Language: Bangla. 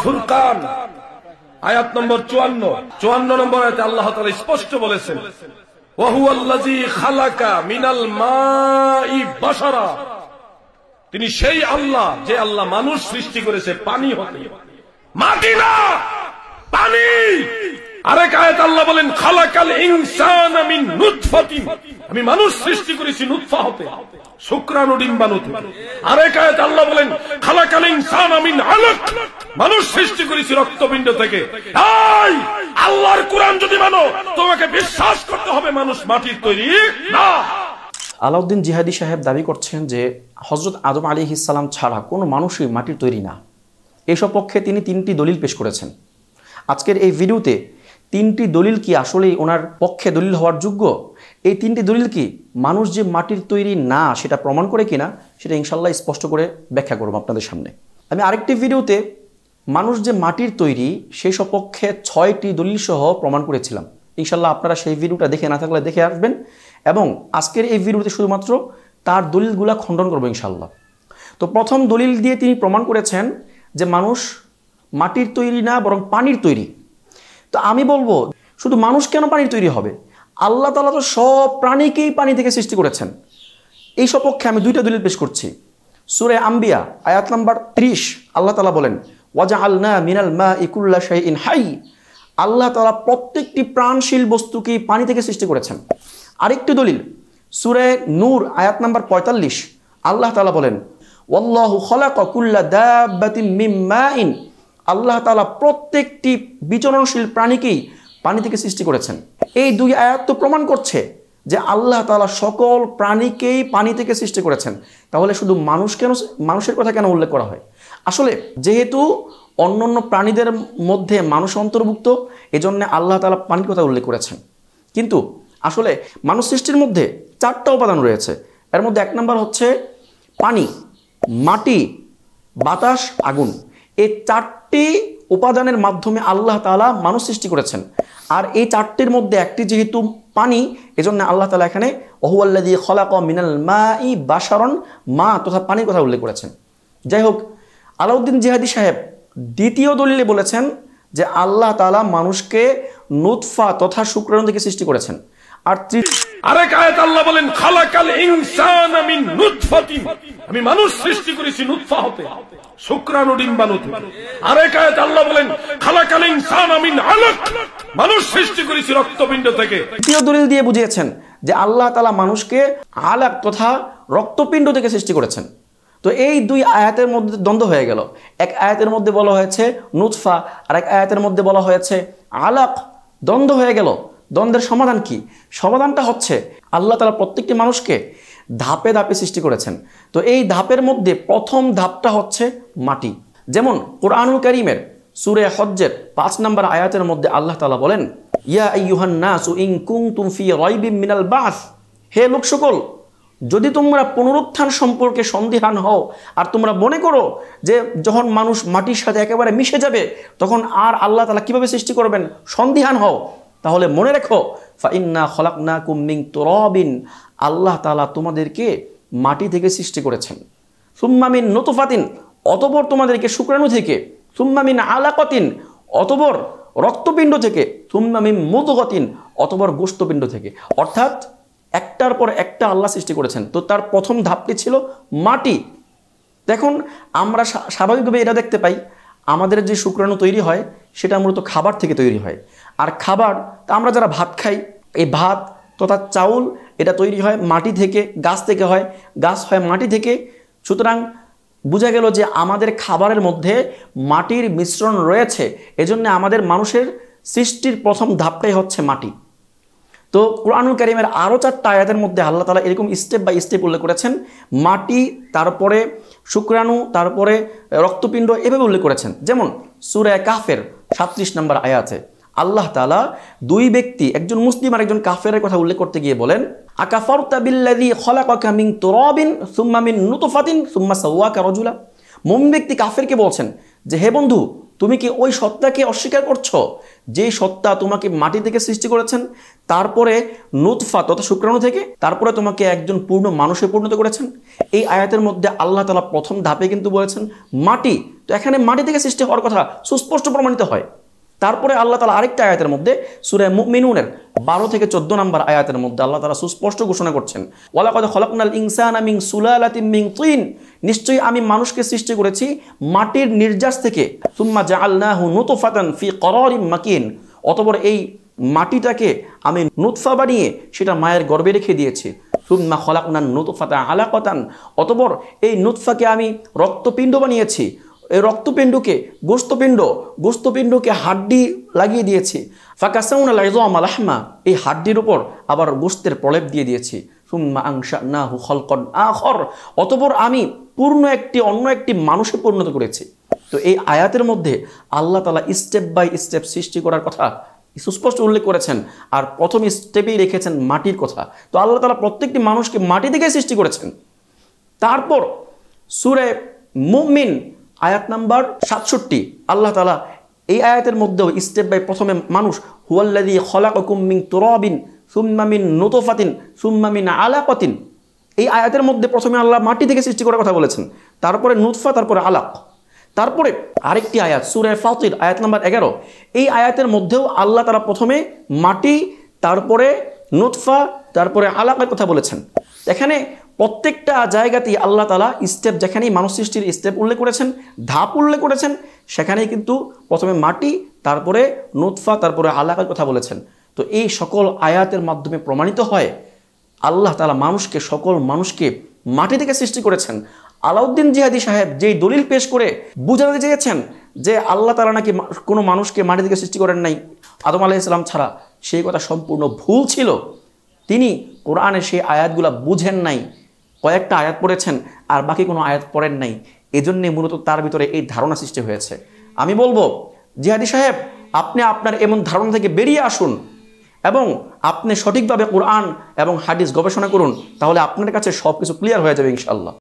ফুরকান আয়াত নম্বর 54 নম্বর আয়াতে আল্লাহ তাআলা স্পষ্ট বলেছেন, ওয়া হুয়াল্লাযী খালাকা মিনাল মাই বাশারা, তিনি সেই আল্লাহ যে আল্লাহ মানুষ সৃষ্টি করেছে পানি হতে, মাটি না, পানি। আরেক আয়াত আল্লাহ বলেন, খালাকাল ইনসানা মিন নুতফাতিন, আমি মানুষ সৃষ্টি করেছি নুতফা হতে, শুক্রাণু ডিম্বাণু থেকে। আরেক আয়াত আল্লাহ বলেন, খালাকাল ইনসানা মিন আলাক, মানুষ সৃষ্টি করেছি রক্তপিণ্ড থেকে। এই আল্লাহর কোরআন যদি মানো, তোমাকে বিশ্বাস করতে হবে মানুষ মাটির তৈরি না। আলাউদ্দিন জিহাদি সাহেব দাবি করছেন যে হযরত আদম আলাইহিস সালাম ছাড়া কোনো মানুষই মাটির তৈরি না। এসব পক্ষে তিনি 3টি দলিল পেশ করেছেন। আজকের এই ভিডিওতে 3টি দলিল কি আসলেই ওনার পক্ষে দলিল হওয়ার যোগ্য, এই 3টি দলিল কি মানুষ যে মাটির তৈরি না সেটা প্রমাণ করে কিনা, সেটা ইনশাল্লাহ স্পষ্ট করে ব্যাখ্যা করব আপনাদের সামনে। আমি আরেকটি ভিডিওতে মানুষ যে মাটির তৈরি সেই সপক্ষে 6টি দলিল সহ প্রমাণ করেছিলাম। ইনশাল্লাহ আপনারা সেই ভিডিওটা দেখে না থাকলে দেখে আসবেন, এবং আজকের এই ভিডিওতে শুধুমাত্র তার দলিলগুলা খণ্ডন করবো ইনশাল্লাহ। তো প্রথম দলিল দিয়ে তিনি প্রমাণ করেছেন যে মানুষ মাটির তৈরি না বরং পানির তৈরি। তো আমি বলবো, শুধু মানুষ কেন পানির তৈরি হবে? আল্লাহ তাআলা তো সব প্রাণীকেই পানি থেকে সৃষ্টি করেছেন। এই সপক্ষে আমি 2টা দলিল পেশ করছি। সূরা আম্বিয়া আয়াত নাম্বার 30 আল্লাহ তাআলা বলেন, ওয়াজআলনা মিনাল মাই কুল্লা শাইইন হাই, আল্লাহ তাআলা প্রত্যেকটি প্রাণশীল বস্তুকে পানি থেকে সৃষ্টি করেছেন। আরেকটি দলিল সূরা নূর আয়াত নাম্বার 45 আল্লাহ তাআলা বলেন, ওয়াল্লাহু খালাকা কুল্লা দাব্বাতিন মিন মাইন, আল্লাহ তাআলা প্রত্যেকটি বিচরণশীল প্রাণীকেই পানি থেকে সৃষ্টি করেছেন। এই 2 আয়াত তো প্রমাণ করছে যে আল্লাহ তাআলা সকল প্রাণীকেই পানি থেকে সৃষ্টি করেছেন। তাহলে শুধু মানুষের কথা কেন উল্লেখ করা হয়? আসলে যেহেতু অন্যান্য প্রাণীদের মধ্যে মানুষ অন্তর্ভুক্ত, এজন্য আল্লাহ তাআলা পানির কথা উল্লেখ করেছেন। কিন্তু আসলে মানুষ সৃষ্টির মধ্যে 4টা উপাদান রয়েছে। এর মধ্যে 1 নম্বর হচ্ছে পানি, মাটি, বাতাস, আগুন। এই 4টি উপাদানের মাধ্যমে আল্লাহ তাআলা মানুষ সৃষ্টি করেছেন। আর এই 4টির মধ্যে একটি যেহেতু পানি, এজন্য আল্লাহ তাআলা এখানে ওহুয়াল্লাযী খালাকা মিনাল মাই বাশারান, মা তথা পানির কথা উল্লেখ করেছেন। যাই হোক, আলাউদ্দিন জিহাদি সাহেব দ্বিতীয় দলিলে বলেছেন যে আল্লাহ তাআলা মানুষকে নুতফা তথা শুক্রাণু থেকে সৃষ্টি করেছেন। আর আরেক আয়াত আল্লাহ বলেন, খালাকাল ইনসানা মিন নুতফাতিন, আমি মানুষ সৃষ্টি করেছি নুতফা হতে, শুক্রাণু ডিম্বাণু থেকে। আরেক আয়াত আল্লাহ বলেন, খালাকাল ইনসানা মিন আলাক, মানুষ সৃষ্টি করেছি রক্তপিণ্ড থেকে। তৃতীয় দলিল দিয়ে বুঝিয়েছেন যে আল্লাহ তাআলা মানুষকে আলাক তথা রক্তপিণ্ড থেকে সৃষ্টি করেছেন। তো এই 2 আয়াতের মধ্যে দ্বন্দ্ব হয়ে গেল। এক আয়াতের মধ্যে বলা হয়েছে নুতফা, আর এক আয়াতের মধ্যে বলা হয়েছে আলাক, দ্বন্দ্ব হয়ে গেল। দ্বন্দ্বের সমাধান কি? সমাধানটা হচ্ছে আল্লাহ তাআলা প্রত্যেকটি মানুষকে ধাপে ধাপে সৃষ্টি করেছেন। তো এই ধাপের মধ্যে প্রথম ধাপটা হচ্ছে মাটি। যেমন কুরআনুল কারীমের সূরা হজ্জের 5 নম্বর আয়াতের মধ্যে আল্লাহ তাআলা বলেন, ইয়া আইয়ুহান নাসু ইন কুনতুম ফি রাইবিন মিনাল বাস, হে লোক সকল, যদি তোমরা পুনরুত্থান সম্পর্কে সন্দিহান হও আর তোমরা মনে করো যে যখন মানুষ মাটির সাথে একেবারে মিশে যাবে তখন আর আল্লাহ তাআলা কিভাবে সৃষ্টি করবেন, সন্দিহান হও, তাহলে মনে রেখো ফাইন্না খলাকনাকুম মিন তুরাবিন, আল্লাহ তাআলা তোমাদেরকে মাটি থেকে সৃষ্টি করেছেন। সুম্মা মিন নুতফাতিন, অতঃপর তোমাদেরকে শুক্রাণু থেকে, সুম্মা মিন আলাকাতিন, অতঃপর রক্তপিণ্ড থেকে, সুম্মা মিন মুদগাতিন, অতঃপর গোশতপিণ্ড থেকে। অর্থাৎ একটার পর একটা আল্লাহ সৃষ্টি করেছেন। তো তার প্রথম ধাপটি ছিল মাটি। দেখুন, আমরা স্বাভাবিকভাবে এটা দেখতে পাই, আমাদের যে শুক্রাণু তৈরি হয় সেটা মূলত খাবার থেকে তৈরি হয়। আর খাবার, তা আমরা যারা ভাত খাই, এই ভাত তথা চাউল এটা তৈরি হয় মাটি থেকে, গাছ থেকে হয়, গাছ হয় মাটি থেকে। সুতরাং বোঝা গেল যে আমাদের খাবারের মধ্যে মাটির মিশ্রণ রয়েছে। এজন্য আমাদের মানুষের সৃষ্টির প্রথম ধাপটাই হচ্ছে মাটি। তো কুরআনুল কারীমের আরও 4টা আয়াতের মধ্যে আল্লাহ তাআলা এরকম স্টেপ বাই স্টেপ উল্লেখ করেছেন। মাটি, তারপরে শুক্রাণু, তারপরে রক্তপিণ্ড, এভাবে উল্লেখ করেছেন। যেমন সূরা কাফের 37 নম্বর আয়াতে আল্লাহ তাআলা 2 ব্যক্তি, একজন মুসলিম আর একজন কাফেরের কথা উল্লেখ করতে গিয়ে বলেন, আকাফারতা বিল্লাযী খলাকাকা মিন তুরাবিন সুম্মা মিন নুতফাতিন সুম্মা সাওয়াকা রাজুলা, মুমিন ব্যক্তি কাফেরকে বলছেন যে হে বন্ধু, তুমি কি ওই সত্তাকে অস্বীকার করছো যে সত্তা তোমাকে মাটি থেকে সৃষ্টি করেছেন, তারপরে নুতফা তথা শুক্রাণু থেকে, তারপরে তোমাকে একজন পূর্ণ মানুষে পরিণত করেছেন? এই আয়াতের মধ্যে আল্লাহ তাআলা প্রথম ধাপে কিন্তু বলেছেন মাটি, তো এখানে মাটি থেকে সৃষ্টি হওয়ার কথা সুস্পষ্ট প্রমাণিত হয়। তারপরে আল্লাহ তাআলা আরেকটা আয়াতের মধ্যে সূরা মুমিনুনের 12 থেকে 14 নম্বর আয়াতের মধ্যে আল্লাহ তাআলা সুস্পষ্ট ঘোষণা করছেন, ওয়ালাকাদ খলাকনাল ইনসানা মিন সুলালাতিন মিন তিন, নিশ্চয়ই আমি মানুষকে সৃষ্টি করেছি মাটির নির্যাস থেকে, সুম্মা জাআলনাহু নুতফাতান ফি করারিম মাকিন, অতঃপর এই মাটিটাকে আমি নুতফা বানিয়ে সেটা মায়ের গর্ভে রেখে দিয়েছি। সুম্মা খলাকনান নুতফাতা আলাকাতান, অতঃপর এই নুতফাকে আমি রক্তপিণ্ড বানিয়েছি, এই রক্তপিণ্ডকে গোস্তপিণ্ডকে হাড্ডি লাগিয়ে দিয়েছি। ফাকাসাউনা লাইযামা লাহমা, এই হাড্ডির উপর আবার গোস্তের প্রলেপ দিয়ে দিয়েছি। সুম্মা আনশানাহু খালকান আখর, অতঃপর আমি অন্য একটি মানুষে পরিণত করেছি। তো এই আয়াতের মধ্যে আল্লাহ তাআলা স্টেপ বাই স্টেপ সৃষ্টি করার কথা সুস্পষ্ট উল্লেখ করেছেন, আর প্রথম স্টেপেই রেখেছেন মাটির কথা। তো আল্লাহ তাআলা প্রত্যেকটি মানুষকে মাটি থেকে সৃষ্টি করেছেন। তারপর সূরা মুমিন আয়াত নাম্বার 67 আল্লাহ তাআলা এই আয়াতের মধ্যেও স্টেপ বাই প্রথমে মানুষ, হুয়াল্লাযী খলাকাকুম মিন তুরাবিন সুম্মা মিন নুতফাতিন সুম্মা মিন আলাকাতিন, এই আয়াতের মধ্যে প্রথমে আল্লাহ মাটি থেকে সৃষ্টি করার কথা বলেছেন, তারপরে নুতফা, তারপরে আলাক। তারপরে আরেকটি আয়াত সূরা ফাতির আয়াত নাম্বার 11, এই আয়াতের মধ্যেও আল্লাহ তাআলা প্রথমে মাটি, তারপরে নুতফা, তারপরে আলাকের কথা বলেছেন। এখানে প্রত্যেকটা জায়গাতেই আল্লাহ তাআলা স্টেপ, যেখানেই মানুষ সৃষ্টির স্টেপ উল্লেখ করেছেন, ধাপ উল্লেখ করেছেন, সেখানেই কিন্তু প্রথমে মাটি, তারপরে নুতফা, তারপরে আলাকের কথা বলেছেন। তো এই সকল আয়াতের মাধ্যমে প্রমাণিত হয় আল্লাহ তাআলা সকল মানুষকে মাটি থেকে সৃষ্টি করেছেন। আলাউদ্দিন জিহাদি সাহেব যেই দলিল পেশ করে বুঝাতে চেয়েছেন যে আল্লাহ তাআলা নাকি কোনো মানুষকে মাটি থেকে সৃষ্টি করেন নাই আদম আলাইহিস সালাম ছাড়া, সেই কথা সম্পূর্ণ ভুল ছিল। তিনি কোরআনে সেই আয়াতগুলা বুঝেন নাই, কয়েকটা আয়াত পড়েছেন আর বাকি কোনো আয়াত পড়েন নাই, এজন্যে মূলত তার ভিতরে এই ধারণা সৃষ্টি হয়েছে। আমি বলবো জিহাদি সাহেব, আপনি আপনার এমন ধারণা থেকে বেরিয়ে আসুন এবং আপনি সঠিকভাবে কোরআন এবং হাদিস গবেষণা করুন, তাহলে আপনার কাছে সব কিছু ক্লিয়ার হয়ে যাবে ইনশাআল্লাহ।